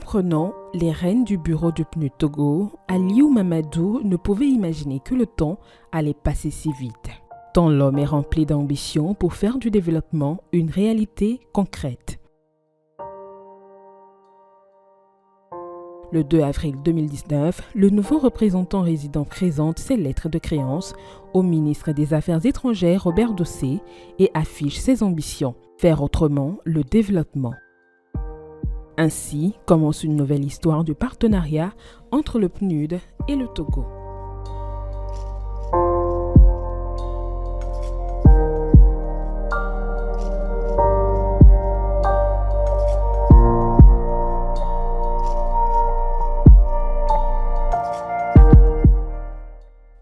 prenant les rênes du bureau du PNUD Togo, Aliou Mamadou ne pouvait imaginer que le temps allait passer si vite. Tant l'homme est rempli d'ambition pour faire du développement une réalité concrète. Le 2 avril 2019, le nouveau représentant résident présente ses lettres de créance au ministre des Affaires étrangères Robert Dossé et affiche ses ambitions, faire autrement le développement. Ainsi commence une nouvelle histoire du partenariat entre le PNUD et le Togo.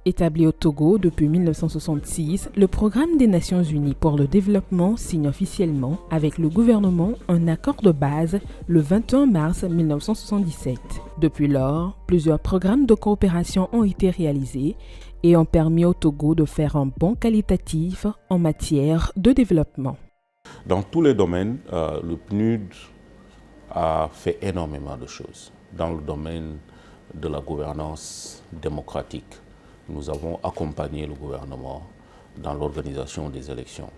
Établi au Togo depuis 1966, le Programme des Nations Unies pour le développement signe officiellement avec le gouvernement un accord de base le 21 mars 1977. Depuis lors, plusieurs programmes de coopération ont été réalisés et ont permis au Togo de faire un bond qualitatif en matière de développement. Dans tous les domaines, le PNUD a fait énormément de choses. Dans le domaine de la gouvernance démocratique, nous avons accompagné le gouvernement dans l'organisation des élections.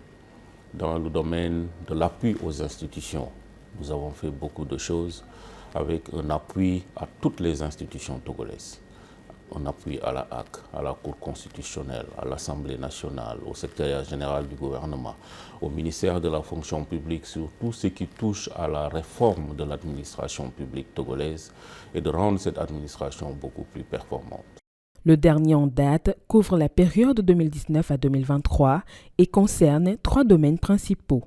Dans le domaine de l'appui aux institutions, nous avons fait beaucoup de choses avec un appui à toutes les institutions togolaises. Un appui à la HAC, à la Cour constitutionnelle, à l'Assemblée nationale, au secrétariat général du gouvernement, au ministère de la fonction publique sur tout ce qui touche à la réforme de l'administration publique togolaise et de rendre cette administration beaucoup plus performante. Le dernier en date couvre la période 2019 à 2023 et concerne 3 domaines principaux: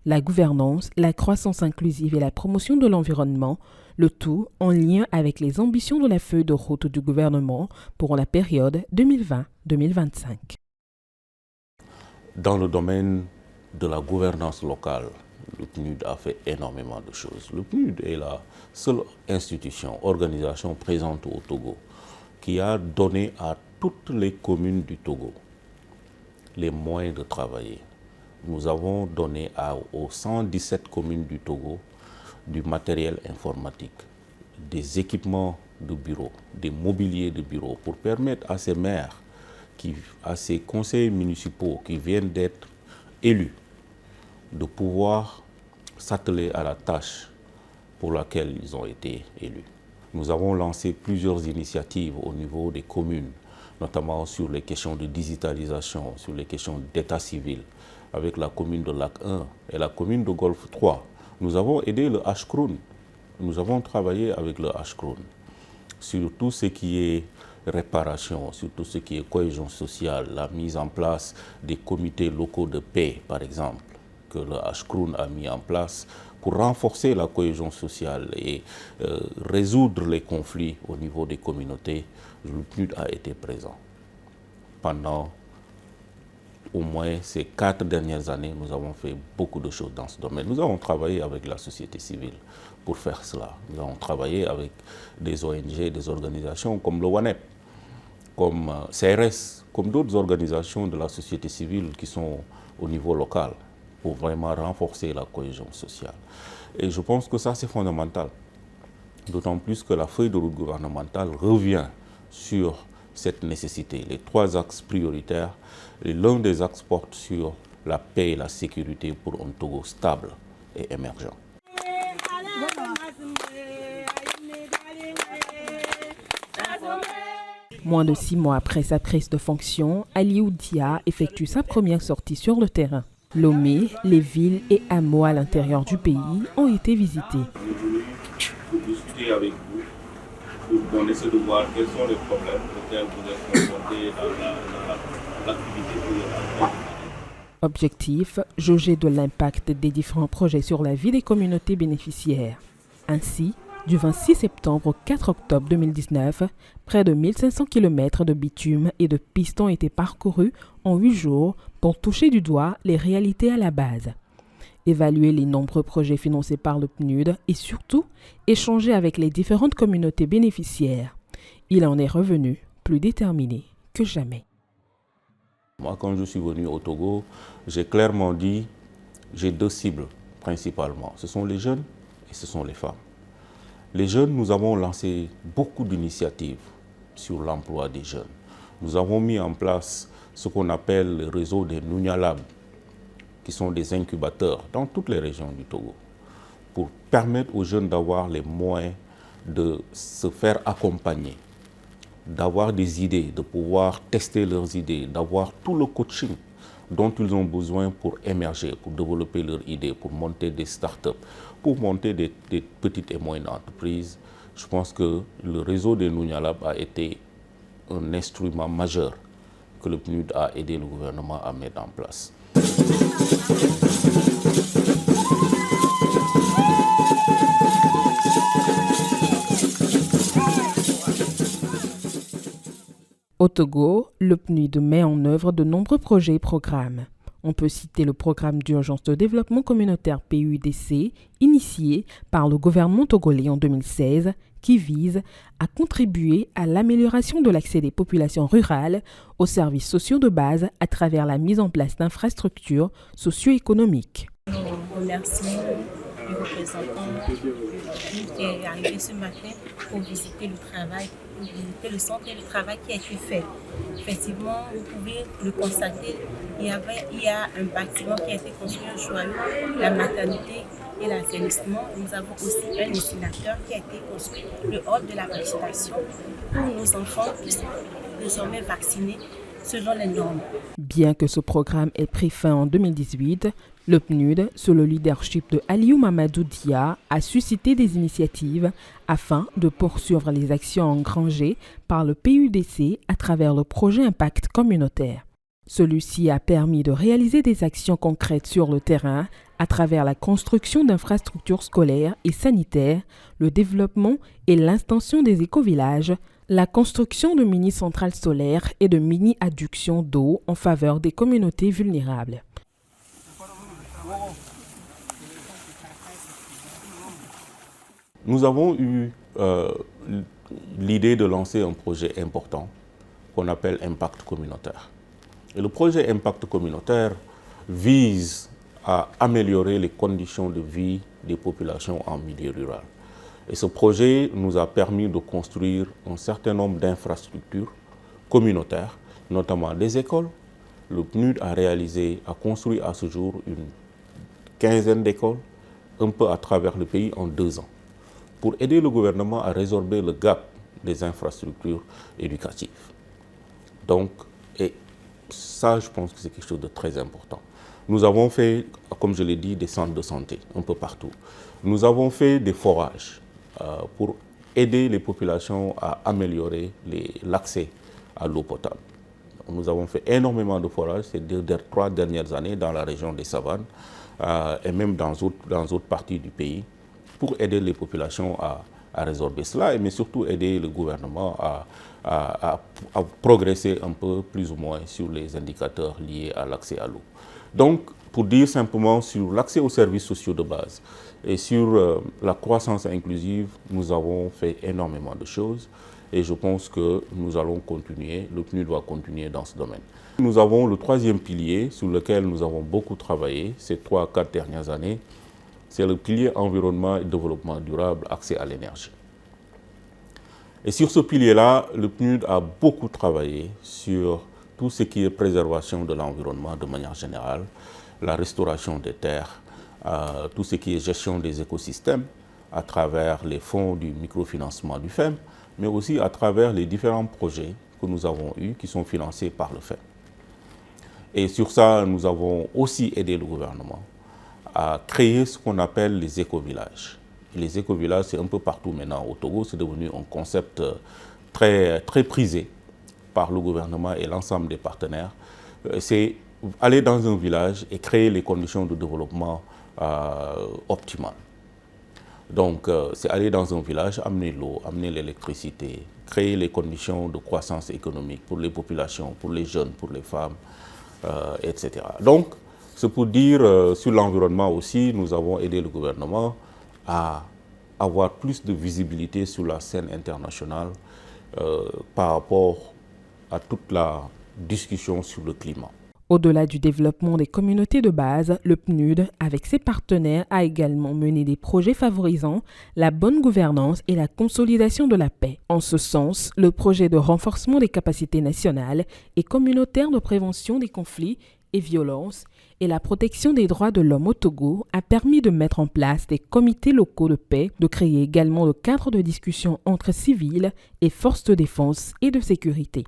la gouvernance, la croissance inclusive et la promotion de l'environnement, le tout en lien avec les ambitions de la feuille de route du gouvernement pour la période 2020-2025. Dans le domaine de la gouvernance locale, le PNUD a fait énormément de choses. Le PNUD est la seule institution, organisation présente au Togo qui a donné à toutes les communes du Togo les moyens de travailler. Nous avons donné aux 117 communes du Togo du matériel informatique, des équipements de bureau, des mobiliers de bureau pour permettre à ces maires, à ces conseillers municipaux qui viennent d'être élus, de pouvoir s'atteler à la tâche pour laquelle ils ont été élus. Nous avons lancé plusieurs initiatives au niveau des communes, notamment sur les questions de digitalisation, sur les questions d'état civil, avec la commune de Lac 1 et la commune de Golfe 3. Nous avons aidé le Ashkroun. Nous avons travaillé avec le Ashkroun sur tout ce qui est réparation, sur tout ce qui est cohésion sociale, la mise en place des comités locaux de paix, par exemple, que le Ashkroun a mis en place pour renforcer la cohésion sociale et résoudre les conflits au niveau des communautés. Le PNUD a été présent. Pendant au moins ces 4 dernières années, nous avons fait beaucoup de choses dans ce domaine. Nous avons travaillé avec la société civile pour faire cela. Nous avons travaillé avec des ONG, des organisations comme le WANEP, comme CRS, comme d'autres organisations de la société civile qui sont au niveau local, pour vraiment renforcer la cohésion sociale. Et je pense que ça, c'est fondamental. D'autant plus que la feuille de route gouvernementale revient sur cette nécessité. Les 3 axes prioritaires, et l'un des axes porte sur la paix et la sécurité pour un Togo stable et émergent. Moins de 6 mois après sa prise de fonction, Aliou Dia effectue sa première sortie sur le terrain. Lomé, les villes et hameaux à l'intérieur du pays ont été visités. Pour discuter avec vous, pour qu'on essaie de voir quels sont les problèmes auxquels vous êtes confrontés dans l'activité. Objectif, jauger de l'impact des différents projets sur la vie des communautés bénéficiaires. Ainsi, du 26 septembre au 4 octobre 2019, près de 1500 km de bitume et de pistes ont été parcourus en 8 jours pour toucher du doigt les réalités à la base. Évaluer les nombreux projets financés par le PNUD et surtout échanger avec les différentes communautés bénéficiaires. Il en est revenu plus déterminé que jamais. Moi, quand je suis venu au Togo, j'ai clairement dit, j'ai 2 cibles principalement. Ce sont les jeunes et ce sont les femmes. Les jeunes, nous avons lancé beaucoup d'initiatives sur l'emploi des jeunes. Nous avons mis en place ce qu'on appelle le réseau des Nunya Lab, qui sont des incubateurs dans toutes les régions du Togo, pour permettre aux jeunes d'avoir les moyens de se faire accompagner, d'avoir des idées, de pouvoir tester leurs idées, d'avoir tout le coaching dont ils ont besoin pour émerger, pour développer leurs idées, pour monter des startups, pour monter des petites et moyennes entreprises. Je pense que le réseau des Nunya Lab a été un instrument majeur que le PNUD a aidé le gouvernement à mettre en place. Au Togo, le PNUD met en œuvre de nombreux projets et programmes. On peut citer le programme d'urgence de développement communautaire PUDC, initié par le gouvernement togolais en 2016, qui vise à contribuer à l'amélioration de l'accès des populations rurales aux services sociaux de base à travers la mise en place d'infrastructures socio-économiques. Nous remercions le représentant qui est arrivé ce matin pour visiter le travail, pour visiter le centre et le travail qui a été fait. Effectivement, vous pouvez le constater, il y a un bâtiment qui a été construit au Joyau, la maternité et l'assainissement. Nous avons aussi un incinérateur qui a été construit, le hall de la vaccination, pour nos enfants qui sont désormais vaccinés selon les normes. Bien que ce programme ait pris fin en 2018, le PNUD, sous le leadership de Aliou Mamadou Dia, a suscité des initiatives afin de poursuivre les actions engrangées par le PUDC à travers le projet Impact communautaire. Celui-ci a permis de réaliser des actions concrètes sur le terrain à travers la construction d'infrastructures scolaires et sanitaires, le développement et l'extension des écovillages, la construction de mini-centrales solaires et de mini-adductions d'eau en faveur des communautés vulnérables. Nous avons eu l'idée de lancer un projet important qu'on appelle Impact communautaire. Et le projet Impact communautaire vise à améliorer les conditions de vie des populations en milieu rural. Et ce projet nous a permis de construire un certain nombre d'infrastructures communautaires, notamment des écoles. Le PNUD a construit à ce jour une quinzaine d'écoles, un peu à travers le pays en 2 ans, pour aider le gouvernement à résorber le gap des infrastructures éducatives. Donc, et ça, je pense que c'est quelque chose de très important. Nous avons fait, comme je l'ai dit, des centres de santé un peu partout. Nous avons fait des forages pour aider les populations à améliorer l'accès à l'eau potable. Nous avons fait énormément de forages ces 3 dernières années dans la région des Savanes et même dans d'autres parties du pays pour aider les populations à résorber cela, mais surtout aider le gouvernement à progresser un peu plus ou moins sur les indicateurs liés à l'accès à l'eau. Donc, pour dire simplement sur l'accès aux services sociaux de base et sur la croissance inclusive, nous avons fait énormément de choses et je pense que nous allons continuer, le PNUD doit continuer dans ce domaine. Nous avons le 3e pilier sur lequel nous avons beaucoup travaillé ces 3 à 4 dernières années, c'est le pilier environnement et développement durable, accès à l'énergie. Et sur ce pilier-là, le PNUD a beaucoup travaillé sur tout ce qui est préservation de l'environnement de manière générale, la restauration des terres, tout ce qui est gestion des écosystèmes à travers les fonds du microfinancement du FEM, mais aussi à travers les différents projets que nous avons eus qui sont financés par le FEM. Et sur ça, nous avons aussi aidé le gouvernement à créer ce qu'on appelle les écovillages. Les écovillages, c'est un peu partout maintenant au Togo, c'est devenu un concept très prisé par le gouvernement et l'ensemble des partenaires. C'est aller dans un village et créer les conditions de développement optimales. Donc, c'est aller dans un village, amener l'eau, amener l'électricité, créer les conditions de croissance économique pour les populations, pour les jeunes, pour les femmes, etc. Donc, c'est pour dire, sur l'environnement aussi, nous avons aidé le gouvernement à avoir plus de visibilité sur la scène internationale par rapport à toute la discussion sur le climat. Au-delà du développement des communautés de base, le PNUD, avec ses partenaires, a également mené des projets favorisant la bonne gouvernance et la consolidation de la paix. En ce sens, le projet de renforcement des capacités nationales et communautaires de prévention des conflits et violences et la protection des droits de l'homme au Togo a permis de mettre en place des comités locaux de paix, de créer également le cadre de discussion entre civils et forces de défense et de sécurité.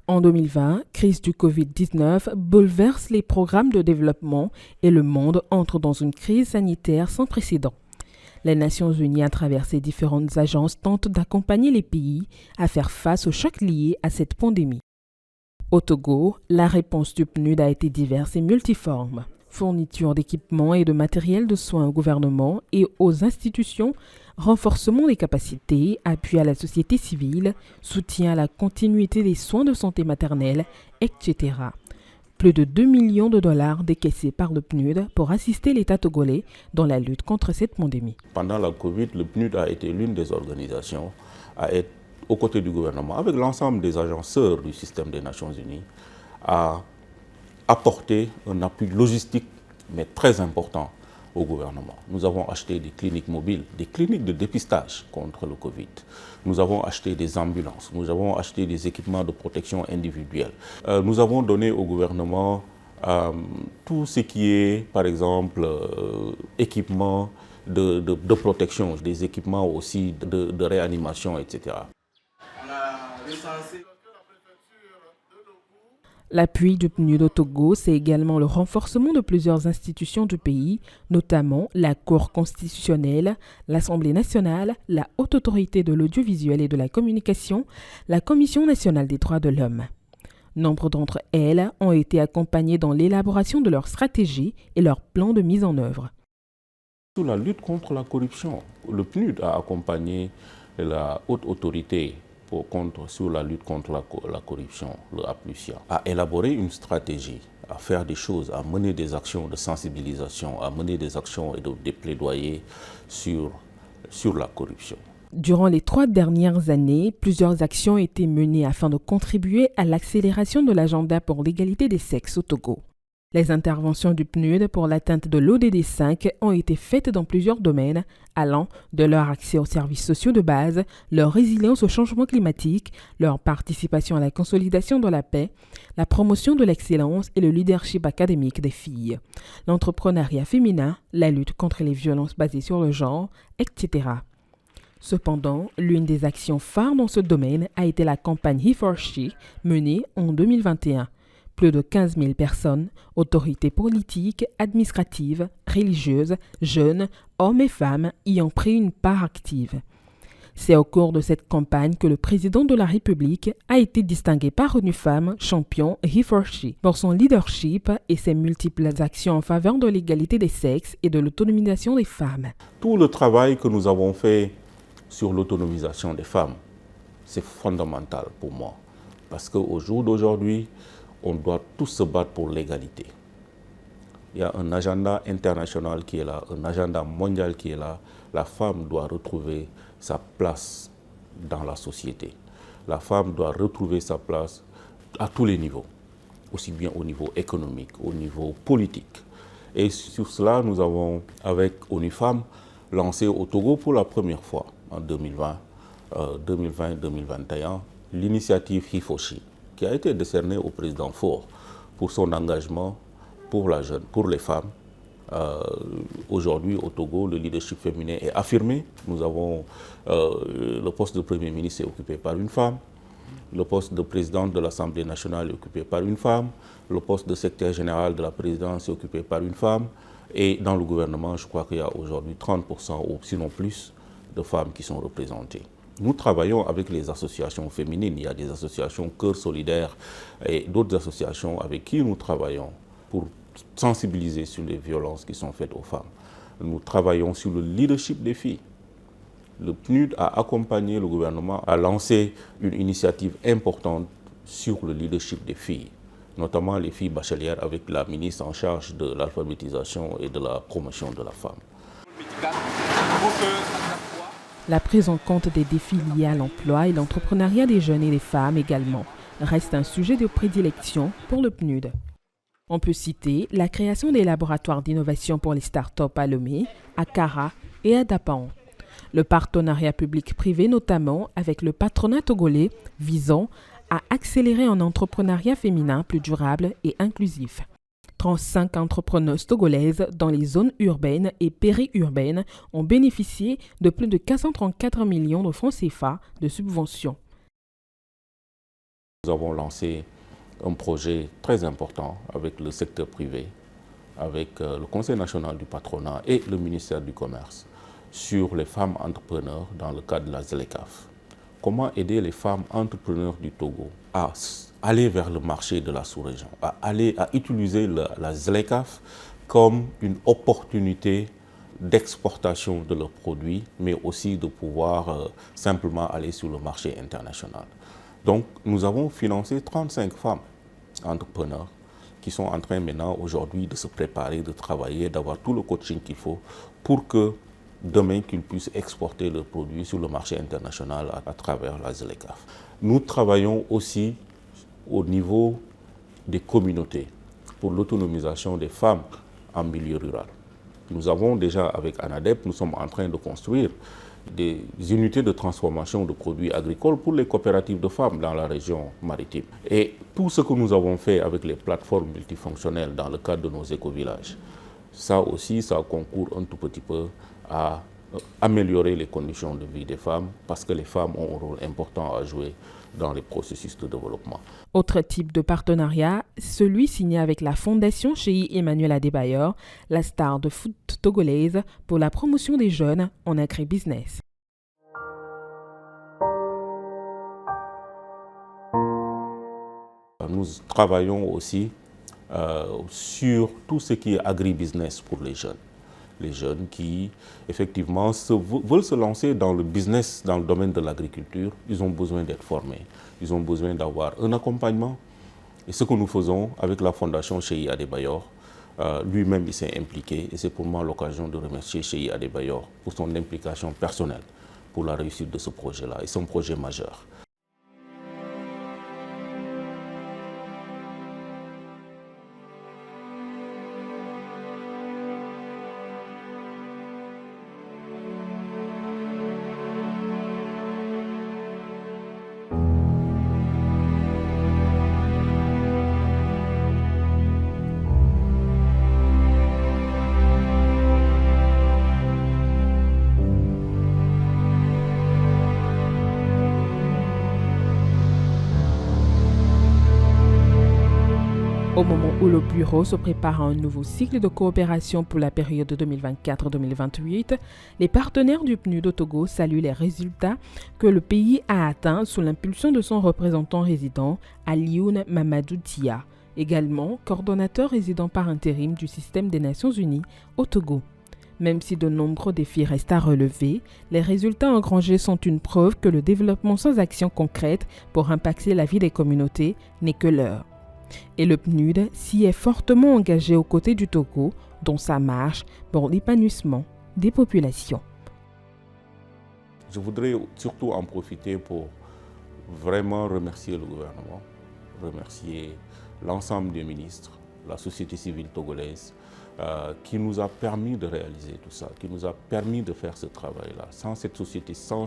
En 2020, crise du Covid-19 bouleverse les programmes de développement et le monde entre dans une crise sanitaire sans précédent. Les Nations Unies, à travers ses différentes agences, tentent d'accompagner les pays à faire face aux chocs liés à cette pandémie. Au Togo, la réponse du PNUD a été diverse et multiforme. Fourniture d'équipements et de matériel de soins au gouvernement et aux institutions, renforcement des capacités, appui à la société civile, soutien à la continuité des soins de santé maternelle, etc. Plus de 2 millions de dollars décaissés par le PNUD pour assister l'État togolais dans la lutte contre cette pandémie. Pendant la Covid, le PNUD a été l'une des organisations à être aux côtés du gouvernement, avec l'ensemble des agenceurs du système des Nations Unies, à apporter un appui logistique, mais très important au gouvernement. Nous avons acheté des cliniques mobiles, des cliniques de dépistage contre le Covid. Nous avons acheté des ambulances, nous avons acheté des équipements de protection individuelle. Nous avons donné au gouvernement tout ce qui est, par exemple, équipements de protection, des équipements aussi de réanimation, etc. L'appui du PNUD au Togo, c'est également le renforcement de plusieurs institutions du pays, notamment la Cour constitutionnelle, l'Assemblée nationale, la Haute autorité de l'audiovisuel et de la communication, la Commission nationale des droits de l'homme. Nombre d'entre elles ont été accompagnées dans l'élaboration de leur stratégie et leur plan de mise en œuvre. Sur la lutte contre la corruption, le PNUD a accompagné la Haute autorité sur la lutte contre la corruption, le APLUSIA, à élaborer une stratégie, à faire des choses, à mener des actions de sensibilisation, à mener des actions et des plaidoyers sur la corruption. Durant les 3 dernières années, plusieurs actions ont été menées afin de contribuer à l'accélération de l'agenda pour l'égalité des sexes au Togo. Les interventions du PNUD pour l'atteinte de l'ODD 5 ont été faites dans plusieurs domaines, allant de leur accès aux services sociaux de base, leur résilience au changement climatique, leur participation à la consolidation de la paix, la promotion de l'excellence et le leadership académique des filles, l'entrepreneuriat féminin, la lutte contre les violences basées sur le genre, etc. Cependant, l'une des actions phares dans ce domaine a été la campagne He4She menée en 2021. Plus de 15 000 personnes, autorités politiques, administratives, religieuses, jeunes, hommes et femmes y ont pris une part active. C'est au cours de cette campagne que le président de la République a été distingué par ONU Femmes champion He4She pour son leadership et ses multiples actions en faveur de l'égalité des sexes et de l'autonomisation des femmes. Tout le travail que nous avons fait sur l'autonomisation des femmes, c'est fondamental pour moi. Parce qu'au jour d'aujourd'hui, on doit tous se battre pour l'égalité. Il y a un agenda international qui est là, un agenda mondial qui est là. La femme doit retrouver sa place dans la société. La femme doit retrouver sa place à tous les niveaux, aussi bien au niveau économique, au niveau politique. Et sur cela, nous avons, avec ONU Femmes, lancé au Togo pour la première fois en 2020-2021 l'initiative He4She, qui a été décerné au président Faure pour son engagement pour les femmes. Aujourd'hui, au Togo, le leadership féminin est affirmé. Nous avons le poste de Premier ministre est occupé par une femme, le poste de présidente de l'Assemblée nationale est occupé par une femme, le poste de secrétaire général de la présidence est occupé par une femme, et dans le gouvernement, je crois qu'il y a aujourd'hui 30% ou sinon plus de femmes qui sont représentées. Nous travaillons avec les associations féminines. Il y a des associations Cœur Solidaire et d'autres associations avec qui nous travaillons pour sensibiliser sur les violences qui sont faites aux femmes. Nous travaillons sur le leadership des filles. Le PNUD a accompagné le gouvernement à lancer une initiative importante sur le leadership des filles, notamment les filles bachelières avec la ministre en charge de l'alphabétisation et de la promotion de la femme. La prise en compte des défis liés à l'emploi et l'entrepreneuriat des jeunes et des femmes également reste un sujet de prédilection pour le PNUD. On peut citer la création des laboratoires d'innovation pour les startups à Lomé, à Kara et à Dapan. Le partenariat public-privé notamment avec le patronat togolais visant à accélérer un entrepreneuriat féminin plus durable et inclusif. 35 entrepreneuses togolaises dans les zones urbaines et périurbaines ont bénéficié de plus de 434 millions de francs CFA de subventions. Nous avons lancé un projet très important avec le secteur privé, avec le Conseil national du patronat et le ministère du Commerce sur les femmes entrepreneurs dans le cadre de la ZLECAf. Comment aider les femmes entrepreneurs du Togo à aller vers le marché de la sous-région, à utiliser la ZLECAf comme une opportunité d'exportation de leurs produits, mais aussi de pouvoir simplement aller sur le marché international. Donc, nous avons financé 35 femmes entrepreneurs qui sont en train maintenant aujourd'hui de se préparer, de travailler, d'avoir tout le coaching qu'il faut pour que demain qu'ils puissent exporter leurs produits sur le marché international à travers la ZLECAf. Nous travaillons aussi au niveau des communautés pour l'autonomisation des femmes en milieu rural. Nous avons déjà, avec ANADEP, nous sommes en train de construire des unités de transformation de produits agricoles pour les coopératives de femmes dans la région maritime. Et tout ce que nous avons fait avec les plateformes multifonctionnelles dans le cadre de nos éco-villages, ça aussi, ça concourt un tout petit peu à améliorer les conditions de vie des femmes parce que les femmes ont un rôle important à jouer dans les processus de développement. Autre type de partenariat, celui signé avec la Fondation Cheikh Emmanuel Adebayor, la star de foot togolaise, pour la promotion des jeunes en agribusiness. Nous travaillons aussi sur tout ce qui est agribusiness pour les jeunes. Les jeunes qui, effectivement, veulent se lancer dans le business, dans le domaine de l'agriculture, ils ont besoin d'être formés. Ils ont besoin d'avoir un accompagnement. Et ce que nous faisons avec la Fondation Cheikh Adebayor, lui-même, il s'est impliqué. Et c'est pour moi l'occasion de remercier Cheikh Adebayor pour son implication personnelle pour la réussite de ce projet-là. Et c'est un projet majeur. Au moment où le bureau se prépare à un nouveau cycle de coopération pour la période 2024-2028, les partenaires du PNUD au Togo saluent les résultats que le pays a atteints sous l'impulsion de son représentant résident, Alioune Mamadou Tia, également coordonnateur résident par intérim du système des Nations Unies au Togo. Même si de nombreux défis restent à relever, les résultats engrangés sont une preuve que le développement sans action concrète pour impacter la vie des communautés n'est que leurre. Et le PNUD s'y est fortement engagé aux côtés du Togo dans sa marche pour l'épanouissement des populations. Je voudrais surtout en profiter pour vraiment remercier le gouvernement, remercier l'ensemble des ministres, la société civile togolaise, qui nous a permis de réaliser tout ça, qui nous a permis de faire ce travail-là. Sans cette société, sans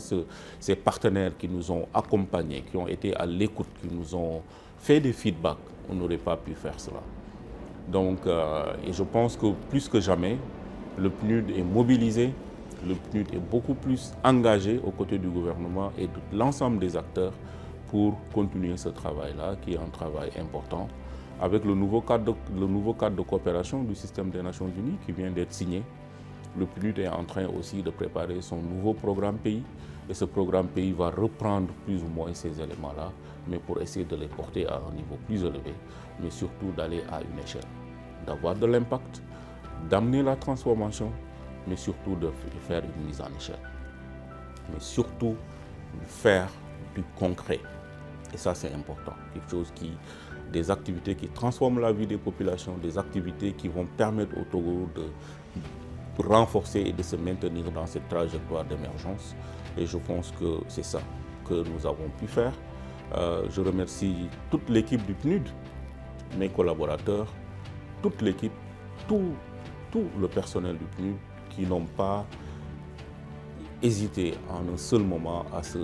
ces partenaires qui nous ont accompagnés, qui ont été à l'écoute, qui nous ont fait des feedbacks, on n'aurait pas pu faire cela. Donc, et je pense que plus que jamais, le PNUD est mobilisé, le PNUD est beaucoup plus engagé aux côtés du gouvernement et de l'ensemble des acteurs pour continuer ce travail-là, qui est un travail important, avec le nouveau cadre de coopération du système des Nations Unies qui vient d'être signé. Le PNUD est en train aussi de préparer son nouveau programme pays, et ce programme pays va reprendre plus ou moins ces éléments-là, mais pour essayer de les porter à un niveau plus élevé, mais surtout d'aller à une échelle, d'avoir de l'impact, d'amener la transformation, mais surtout de faire une mise en échelle, mais surtout de faire du concret. Et ça, c'est important, des activités qui transforment la vie des populations, des activités qui vont permettre au Togo de renforcer et de se maintenir dans cette trajectoire d'émergence. Et je pense que c'est ça que nous avons pu faire Je remercie toute l'équipe du PNUD, mes collaborateurs, toute l'équipe, tout le personnel du PNUD qui n'ont pas hésité en un seul moment à se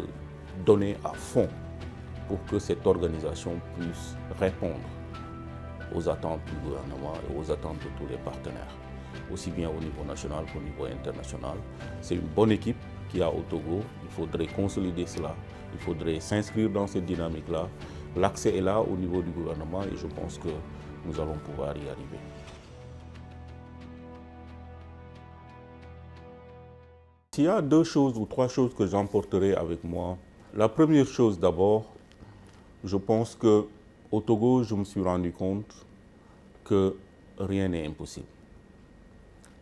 donner à fond pour que cette organisation puisse répondre aux attentes du gouvernement et aux attentes de tous les partenaires, aussi bien au niveau national qu'au niveau international. C'est une bonne équipe qu'il y a au Togo. Il faudrait consolider cela, il faudrait s'inscrire dans cette dynamique-là. L'accès est là au niveau du gouvernement et je pense que nous allons pouvoir y arriver. S'il y a 2 choses ou 3 choses que j'emporterai avec moi, la première chose d'abord, je pense qu'au Togo, je me suis rendu compte que rien n'est impossible.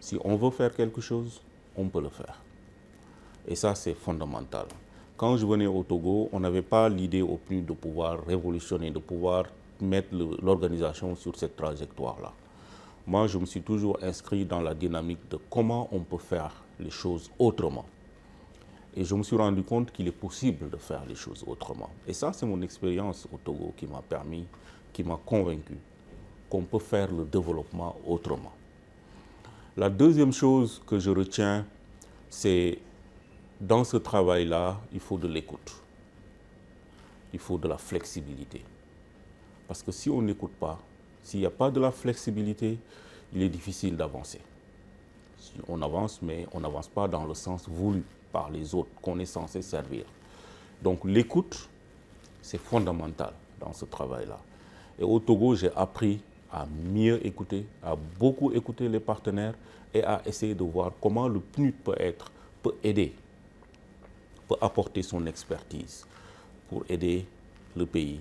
Si on veut faire quelque chose, on peut le faire. Et ça, c'est fondamental. Quand je venais au Togo, on n'avait pas l'idée au PNUD de pouvoir révolutionner, de pouvoir mettre l'organisation sur cette trajectoire-là. Moi, je me suis toujours inscrit dans la dynamique de comment on peut faire les choses autrement. Et je me suis rendu compte qu'il est possible de faire les choses autrement. Et ça, c'est mon expérience au Togo qui m'a permis, qui m'a convaincu qu'on peut faire le développement autrement. La deuxième chose que je retiens, c'est dans ce travail-là, il faut de l'écoute. Il faut de la flexibilité. Parce que si on n'écoute pas, s'il n'y a pas de la flexibilité, il est difficile d'avancer. Si on avance, mais on n'avance pas dans le sens voulu par les autres qu'on est censé servir. Donc l'écoute, c'est fondamental dans ce travail-là. Et au Togo, j'ai appris à mieux écouter, à beaucoup écouter les partenaires et à essayer de voir comment le PNUD peut aider, peut apporter son expertise pour aider le pays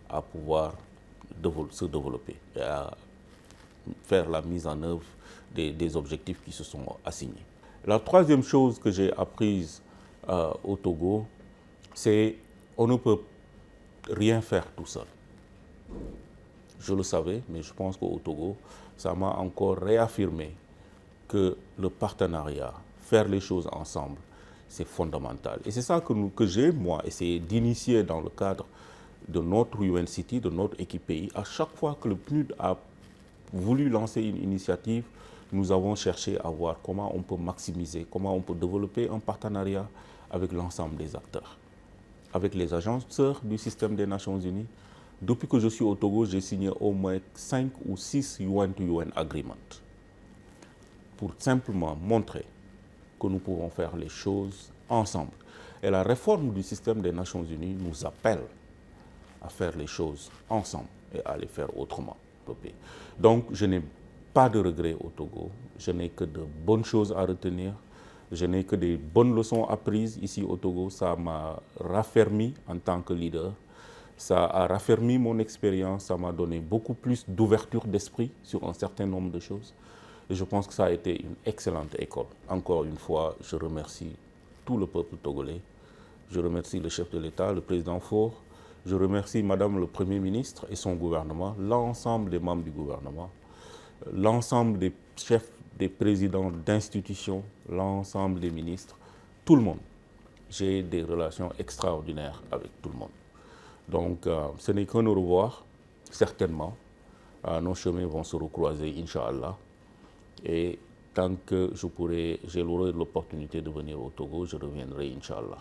à pouvoir se développer et à faire la mise en œuvre des objectifs qui se sont assignés. La troisième chose que j'ai apprise au Togo, c'est qu'on ne peut rien faire tout seul. Je le savais, mais je pense qu'au Togo, ça m'a encore réaffirmé que le partenariat, faire les choses ensemble, c'est fondamental. Et c'est ça que j'ai, moi, essayé d'initier dans le cadre de notre UN City, de notre équipe pays. À chaque fois que le PNUD a voulu lancer une initiative, nous avons cherché à voir comment on peut maximiser, comment on peut développer un partenariat avec l'ensemble des acteurs. Avec les agences sœurs du système des Nations Unies, depuis que je suis au Togo, j'ai signé au moins 5 ou 6 UN-to-UN agreements pour simplement montrer que nous pouvons faire les choses ensemble. Et la réforme du système des Nations Unies nous appelle à faire les choses ensemble et à les faire autrement. Donc, je n'ai pas de regrets au Togo, je n'ai que de bonnes choses à retenir, je n'ai que des bonnes leçons apprises ici au Togo. Ça m'a raffermi en tant que leader, ça a raffermi mon expérience, ça m'a donné beaucoup plus d'ouverture d'esprit sur un certain nombre de choses. Et je pense que ça a été une excellente école. Encore une fois, je remercie tout le peuple togolais, je remercie le chef de l'État, le président Faure, je remercie Madame le Premier ministre et son gouvernement, l'ensemble des membres du gouvernement, l'ensemble des chefs, des présidents d'institutions, l'ensemble des ministres, tout le monde. J'ai des relations extraordinaires avec tout le monde. Donc, ce n'est qu'un au revoir, certainement. Nos chemins vont se recroiser, Inch'Allah. Et tant que j'aurai l'opportunité de venir au Togo, je reviendrai, Inch'Allah.